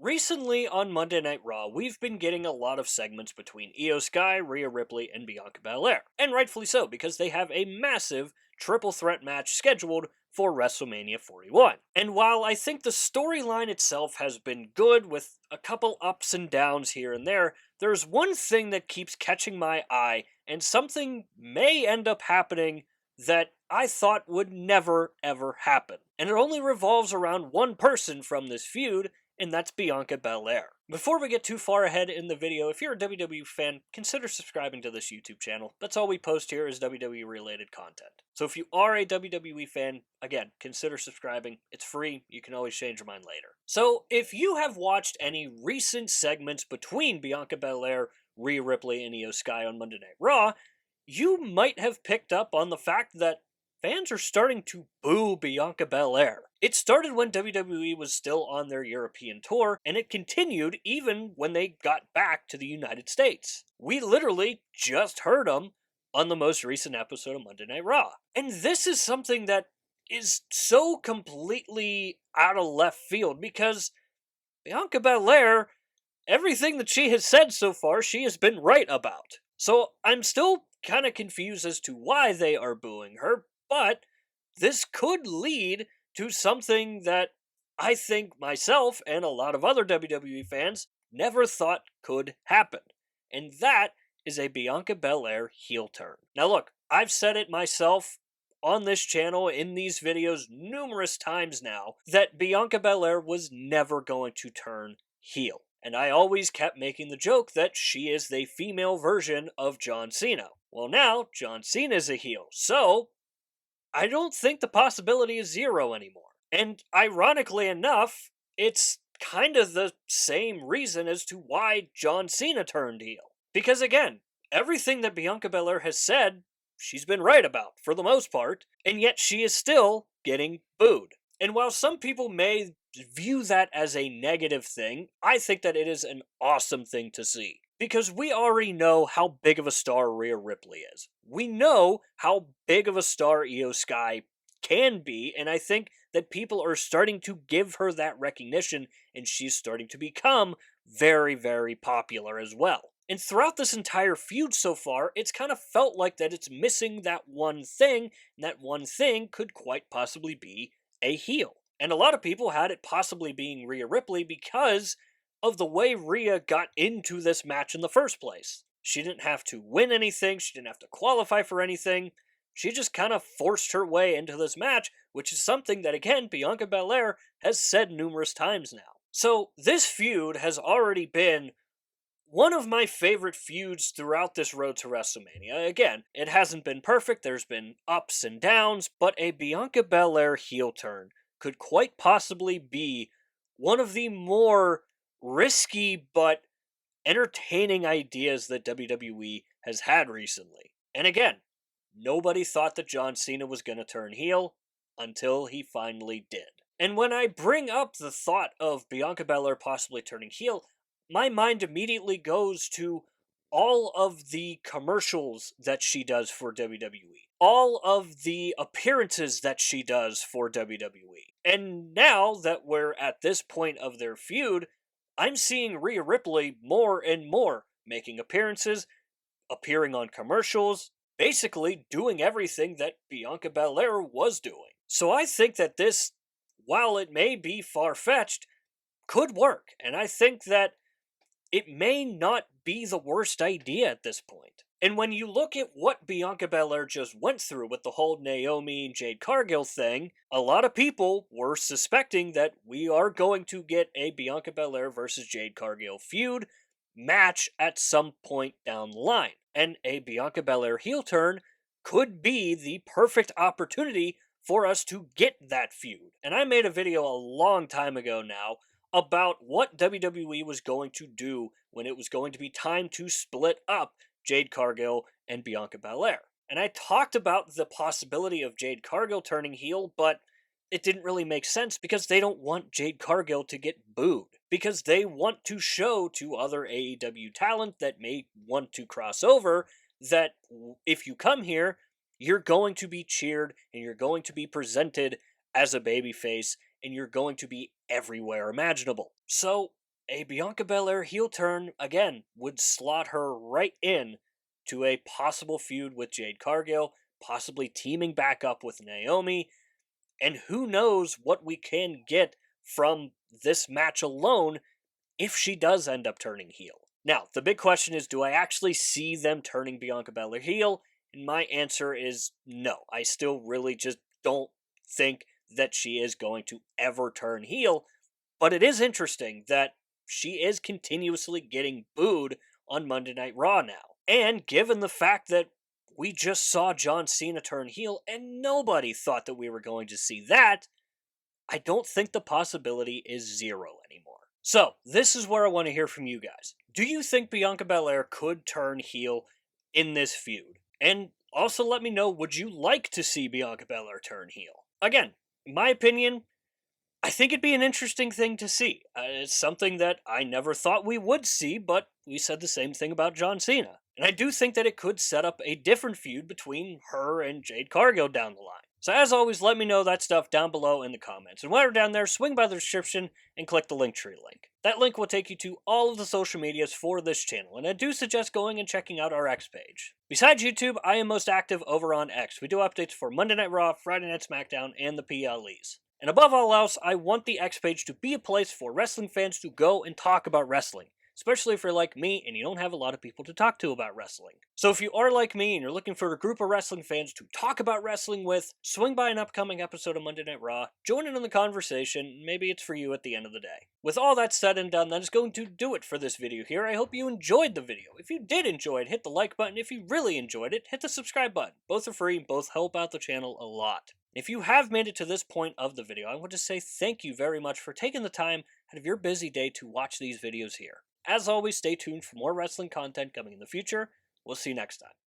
Recently on Monday Night Raw, we've been getting a lot of segments between Io Sky, Rhea Ripley, and Bianca Belair. And rightfully so, because they have a massive triple threat match scheduled for WrestleMania 41. And while I think the storyline itself has been good with a couple ups and downs here and there, there's one thing that keeps catching my eye, and something may end up happening that I thought would never ever happen. And it only revolves around one person from this feud, and that's Bianca Belair. Before we get too far ahead in the video, if you're a WWE fan, consider subscribing to this YouTube channel. That's all we post here is WWE related content. So if you are a WWE fan, again, consider subscribing. It's free, you can always change your mind later. So if you have watched any recent segments between Bianca Belair, Rhea Ripley, and Io Sky on Monday Night Raw, you might have picked up on the fact that fans are starting to boo Bianca Belair. It started when WWE was still on their European tour, and it continued even when they got back to the United States. We literally just heard them on the most recent episode of Monday Night Raw. And this is something that is so completely out of left field because Bianca Belair, everything that she has said so far, she has been right about. So I'm still kind of confused as to why they are booing her, but this could lead to something that I think myself and a lot of other WWE fans never thought could happen. And that is a Bianca Belair heel turn. Now look, I've said it myself on this channel in these videos numerous times now that Bianca Belair was never going to turn heel. And I always kept making the joke that she is the female version of John Cena. Well now, John Cena is a heel, so I don't think the possibility is zero anymore. And ironically enough, it's kind of the same reason as to why John Cena turned heel. Because again, everything that Bianca Belair has said, she's been right about, for the most part, and yet she is still getting booed. And while some people may view that as a negative thing, I think that it is an awesome thing to see. Because we already know how big of a star Rhea Ripley is. We know how big of a star Io Sky can be, and I think that people are starting to give her that recognition, and she's starting to become very, very popular as well. And throughout this entire feud so far, it's kind of felt like that it's missing that one thing, and that one thing could quite possibly be a heel. And a lot of people had it possibly being Rhea Ripley because of the way Rhea got into this match in the first place. She didn't have to win anything, she didn't have to qualify for anything. She just kind of forced her way into this match, which is something that, again, Bianca Belair has said numerous times now. So this feud has already been one of my favorite feuds throughout this road to WrestleMania. Again, it hasn't been perfect, there's been ups and downs, but a Bianca Belair heel turn could quite possibly be one of the more risky but entertaining ideas that WWE has had recently. And again, nobody thought that John Cena was going to turn heel until he finally did. And when I bring up the thought of Bianca Belair possibly turning heel, my mind immediately goes to all of the commercials that she does for WWE, all of the appearances that she does for WWE. And now that we're at this point of their feud, I'm seeing Rhea Ripley more and more making appearances, appearing on commercials, basically doing everything that Bianca Belair was doing. So I think that this, while it may be far-fetched, could work. And I think that it may not be the worst idea at this point. And when you look at what Bianca Belair just went through with the whole Naomi and Jade Cargill thing, a lot of people were suspecting that we are going to get a Bianca Belair versus Jade Cargill feud match at some point down the line. And a Bianca Belair heel turn could be the perfect opportunity for us to get that feud. And I made a video a long time ago now about what WWE was going to do when it was going to be time to split up Jade Cargill and Bianca Belair. And I talked about the possibility of Jade Cargill turning heel, but it didn't really make sense because they don't want Jade Cargill to get booed. Because they want to show to other AEW talent that may want to cross over that if you come here, you're going to be cheered and you're going to be presented as a babyface and you're going to be everywhere imaginable. So a Bianca Belair heel turn, again, would slot her right in to a possible feud with Jade Cargill, possibly teaming back up with Naomi, and who knows what we can get from this match alone if she does end up turning heel. Now, the big question is, do I actually see them turning Bianca Belair heel? And my answer is no. I still really just don't think that she is going to ever turn heel, but it is interesting that she is continuously getting booed on Monday Night Raw now. And given the fact that we just saw John Cena turn heel and nobody thought that we were going to see that, I don't think the possibility is zero anymore. So, this is where I want to hear from you guys. Do you think Bianca Belair could turn heel in this feud? And also let me know, would you like to see Bianca Belair turn heel? Again, my opinion, I think it'd be an interesting thing to see. It's something that I never thought we would see, but we said the same thing about John Cena. And I do think that it could set up a different feud between her and Jade Cargill down the line. So as always, let me know that stuff down below in the comments. And while you're down there, swing by the description and click the Linktree link. That link will take you to all of the social medias for this channel, and I do suggest going and checking out our X page. Besides YouTube, I am most active over on X. We do updates for Monday Night Raw, Friday Night SmackDown, and the PLEs. And above all else, I want the X page to be a place for wrestling fans to go and talk about wrestling. Especially if you're like me and you don't have a lot of people to talk to about wrestling. So if you are like me and you're looking for a group of wrestling fans to talk about wrestling with, swing by an upcoming episode of Monday Night Raw, join in on the conversation, maybe it's for you at the end of the day. With all that said and done, that is going to do it for this video here. I hope you enjoyed the video. If you did enjoy it, hit the like button. If you really enjoyed it, hit the subscribe button. Both are free, both help out the channel a lot. If you have made it to this point of the video, I want to say thank you very much for taking the time out of your busy day to watch these videos here. As always, stay tuned for more wrestling content coming in the future. We'll see you next time.